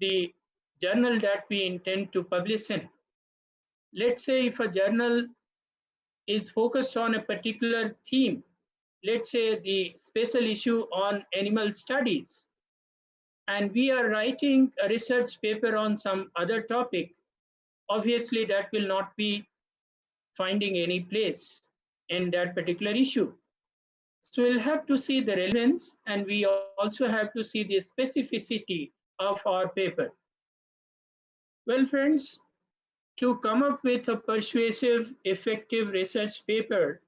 the journal that we intend to publish in. Let's say if a journal is focused on a particular theme, let's say the special issue on animal studies, and we are writing a research paper on some other topic, obviously that will not be finding any place in that particular issue. So we'll have to see the relevance, and we also have to see the specificity of our paper. Well, friends, to come up with a persuasive, effective research paper,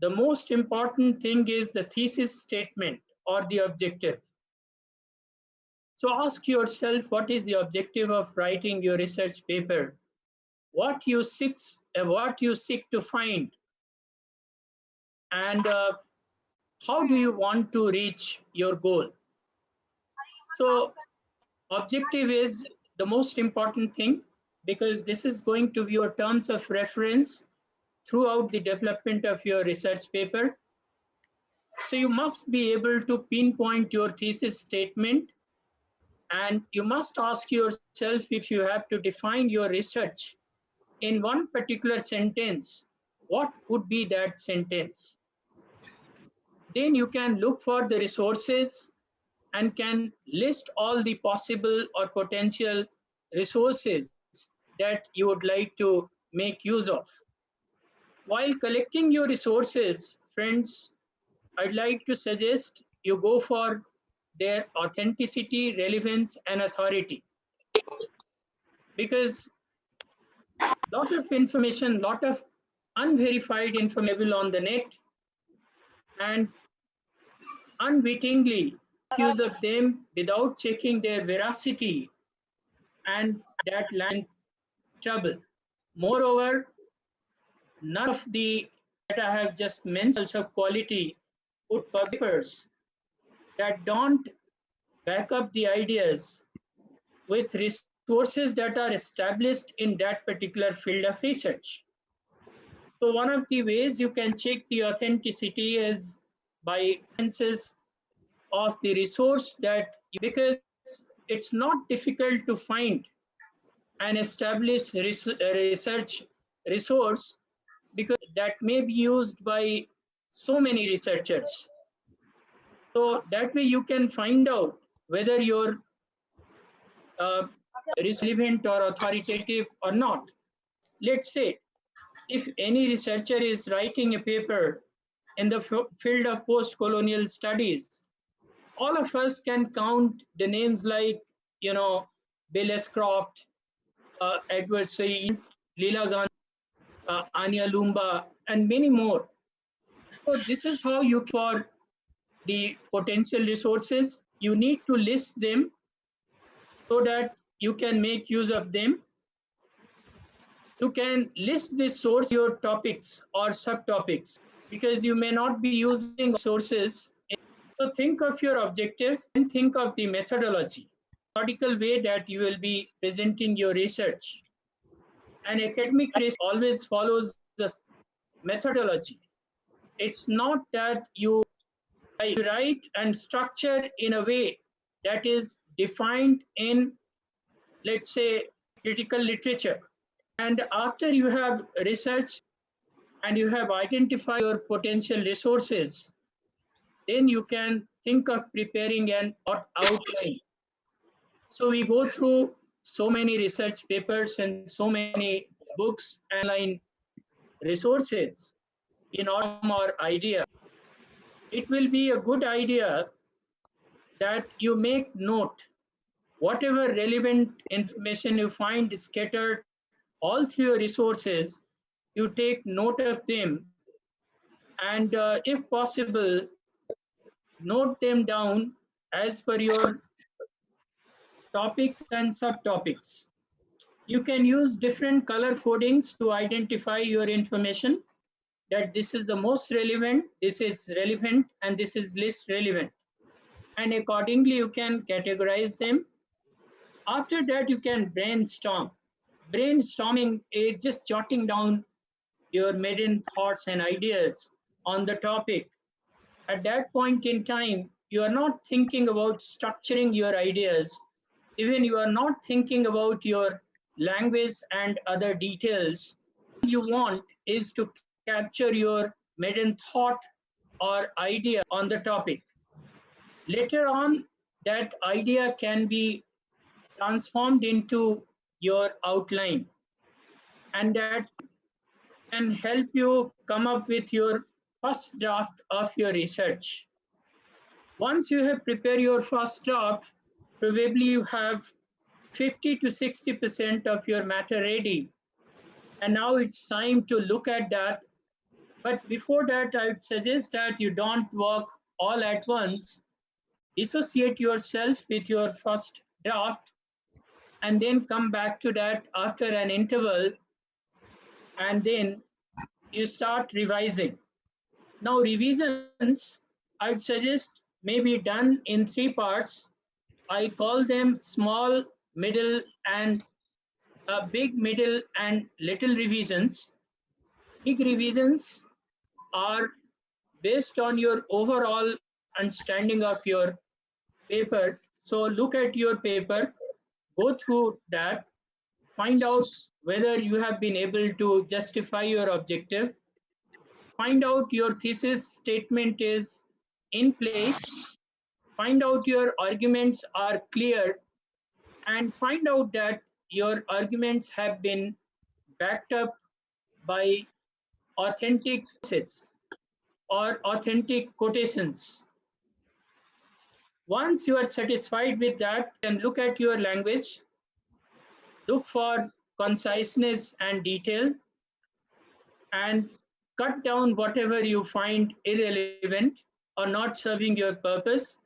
the most important thing is the thesis statement or the objective. So ask yourself, what is the objective of writing your research paper? What you seek to find, and how do you want to reach your goal? So objective is the most important thing, because this is going to be your terms of reference throughout the development of your research paper. So you must be able to pinpoint your thesis statement, and you must ask yourself, if you have to define your research in one particular sentence, what would be that sentence? Then you can look for the resources and can list all the possible or potential resources that you would like to make use of. While collecting your resources, friends, I'd like to suggest you go for their authenticity, relevance, and authority. Because a lot of information, lot of unverified information on the net, and unwittingly accuse of them without checking their veracity, and that land trouble. Moreover, none of the that I have just mentioned of quality put papers that don't back up the ideas with resources that are established in that particular field of research. So one of the ways you can check the authenticity is by references of the resource that, because it's not difficult to find an established research resource, because that may be used by so many researchers. So that way you can find out whether your is relevant or authoritative or not. Let's say if any researcher is writing a paper in the field of post-colonial studies, all of us can count the names like, Bill S. Croft, Edward Said, Leela Gandhi, Anya Lumba, and many more. So this is how you, for the potential resources, you need to list them so that you can make use of them. You can list the source your topics or subtopics, because you may not be using sources. So think of your objective and think of the methodology, methodical way that you will be presenting your research. An academic research always follows the methodology. It's not that you write and structure in a way that is defined in, let's say, critical literature. And after you have researched and you have identified your potential resources, then you can think of preparing an outline. So we go through so many research papers and so many books and online resources in our idea. It will be a good idea that you make note. Whatever relevant information you find scattered all through your resources, you take note of them, and if possible, note them down as per your topics and subtopics. You can use different color codings to identify your information, that this is the most relevant, this is relevant, and this is least relevant. And accordingly, you can categorize them. After that, you can brainstorm. Brainstorming is just jotting down your maiden thoughts and ideas on the topic. At that point in time, you are not thinking about structuring your ideas, Even you are not thinking about your language and other details. You want is to capture your maiden thought or idea on the topic. Later on, that idea can be transformed into your outline, and that can help you come up with your first draft of your research. Once you have prepared your first draft, probably you have 50 to 60% of your matter ready. And now it's time to look at that. But before that, I would suggest that you don't work all at once. Dissociate yourself with your first draft and then come back to that after an interval, and then you start revising. Now, revisions, I'd suggest, may be done in three parts. I call them small, middle, and big, middle, and little revisions. Big revisions are based on your overall understanding of your paper. So look at your paper, go through that, find out whether you have been able to justify your objective, find out your thesis statement is in place, find out your arguments are clear, and find out that your arguments have been backed up by authentic sets or authentic quotations. Once you are satisfied with that, then look at your language, look for conciseness and detail, and cut down whatever you find irrelevant or not serving your purpose.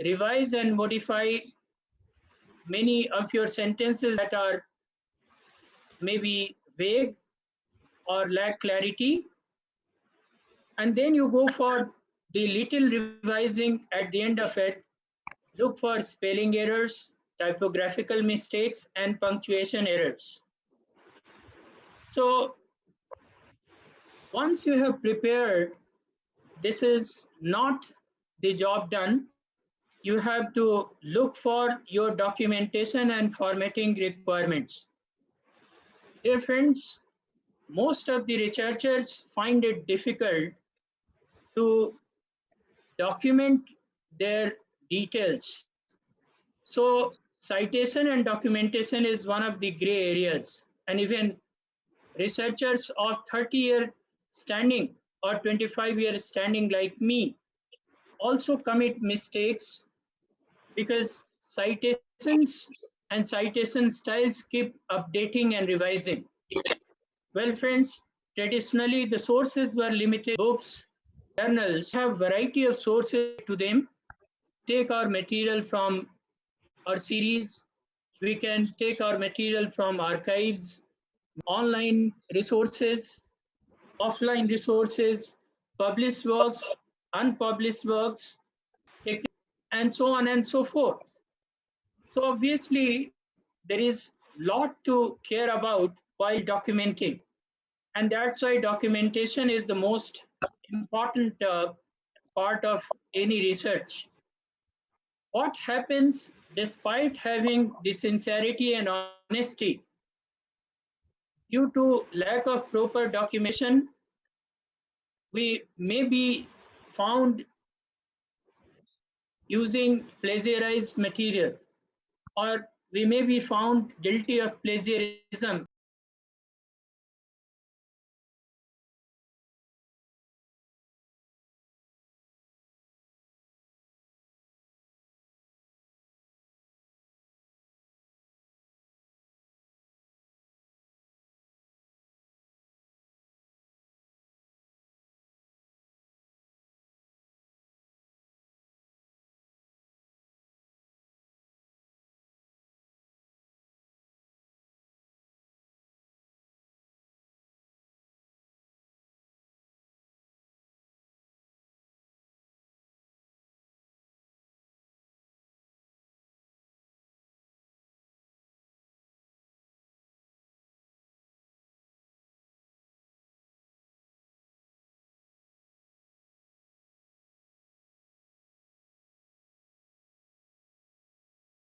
Revise and modify many of your sentences that are maybe vague or lack clarity. And then you go for the little revising at the end of it. Look for spelling errors, typographical mistakes, and punctuation errors. So once you have prepared, this is not the job done. You have to look for your documentation and formatting requirements. Dear friends, most of the researchers find it difficult to document their details. So citation and documentation is one of the gray areas. And even researchers of 30-year standing or 25-year standing like me also commit mistakes because citations and citation styles keep updating and revising. Well, friends, traditionally the sources were limited: books, journals. Have variety of sources to them. Take our material from our series. We can take our material from archives, online resources, offline resources, published works, unpublished works, and so on and so forth. So obviously, there is lot to care about while documenting, and that's why documentation is the most important part of any research. What happens despite having the sincerity and honesty? Due to lack of proper documentation, we may be found using plagiarized material, or we may be found guilty of plagiarism